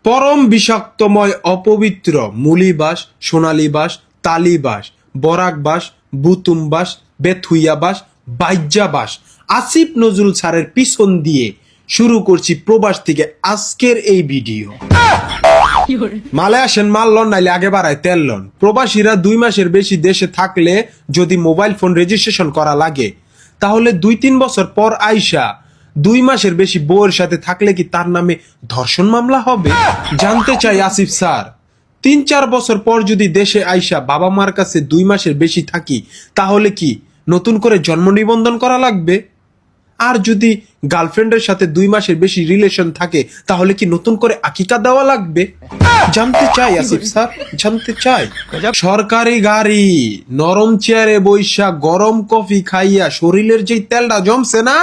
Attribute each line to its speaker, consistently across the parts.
Speaker 1: পরম বিষাক্তময় অপবিত্র মুলিবাস, সোনালীবাস, তালিবাস, বরাকবাস, বুতুমবাস, বেথুইয়াবাস, বাইজ্জাবাস আসিফ নজরুল স্যারের পিছন দিয়ে শুরু করছি প্রবাস থেকে আজকের এই ভিডিও। মালে আসেন মাল লন, নাইলে আগে বাড়ায় তেল লন। প্রবাসীরা 2 মাসের বেশি দেশে থাকলে যদি মোবাইল ফোন রেজিস্ট্রেশন করা লাগে, তাহলে 2-3 বছর পর আইসা 2 মাসের বেশি বউয়ের সাথে থাকলে কি তার নামে ধর্ষণ মামলা হবে? জানতে চাই আসিফ স্যার, 3-4 বছর পর যদি দেশে আইসা বাবা মার কাছে 2 মাসের বেশি থাকি, তাহলে কি নতুন করে জন্ম নিবন্ধন করা লাগবে? আর যদি গার্লফ্রেন্ডের সাথে 2 মাসের বেশি রিলেশন থাকে, তাহলে কি নতুন করে আকিকা দেওয়া লাগবে? জানতে চাই আসিফ স্যার, জানতে চাই। সরকারি গাড়ি নরম চেয়ারে বৈশা গরম কফি খাইয়া শরীরের যেই তেলটা জমছে না,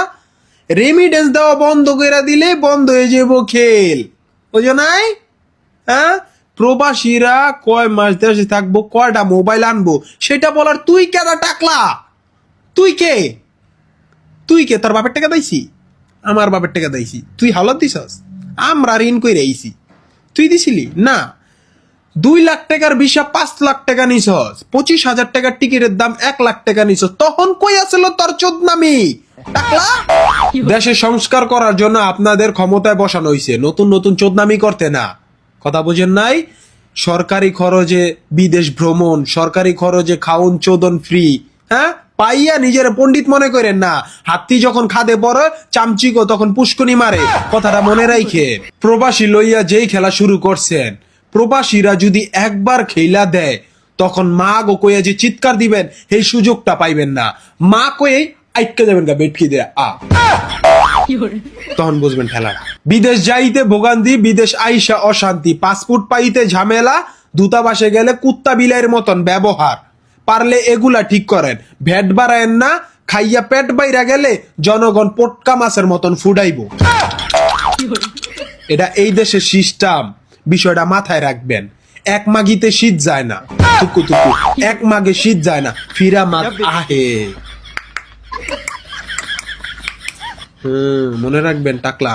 Speaker 1: রেমিডেন্স দেওয়া বন্ধ করে দিলে বন্ধ হয়ে যাবো খেল, বুঝো নাই? হ্যাঁ, প্রবাসীরা কয় মাস দেশে থাকবো, কয়টা মোবাইল আনবো, সেটা বলার তুই কেডা টাকলা? তুই কে? তুই কে? তোর বাপের টাকা দিয়েছি? আমার বাপের টাকা দিয়েছি? তুই হালত দিছস? আমরা ঋণ কইরে আইছি, তুই দিছিলি না? 2 লাখ টাকার ভিসা 5 লাখ টাকা নিছস, 25,000 টাকার টিকিটের দাম 1 লাখ টাকা নিছস, তখন কই আছিল তোর চোদনামি টাকলা? দেশে সংস্কার করার জন্য আপনাদের ক্ষমতায় বসানো হইছে, নতুন নতুন চোদনামি করতে না। কথা বুঝেন নাই? সরকারি খরচে বিদেশ ভ্রমণ, সরকারি খরচে খাউন চোদন ফ্রি, হ্যাঁ পাইয়া নিজের পণ্ডিত মনে করেন না। হাতি যখন খাদে পড়ে চামচিকো তখন পুষ্কুনি মারে, কথাটা মনে রাখে। প্রবাসী লইয়া যেই খেলা শুরু করছেন, প্রবাসীরা যদি একবার খেলা দেয়, তখন মা গো কইয়া যে চিৎকার দিবেন, এই সুযোগটা পাইবেন না। মা কয়ে আইটকে যাবেন গা বেটকি দেয়া তখন বুঝবেন খেলা। বিদেশ যাইতে ভোগান্তি, বিদেশ আইসা অশান্তি, পাসপোর্ট পাইতে ঝামেলা, দূতাবাসে গেলে কুত্তা বিলাইয়ের মতন ব্যবহার। পারলে এগুলা ঠিক করেন, ভ্যাট বাড়ায়েন না। খাইয়া পেট বাইরা গেলে জনগণ পটকা মাছের মতন ফুডাইব। এটা এই দেশের সিস্টেম, বিষয়টা মাথায় রাখবেন। এক মাগিতে শীত যায় না, টুকু টুকু এক মাগে শীত যায় না, ফিরা মাগ আহে। মনে রাখবেন টাকলা।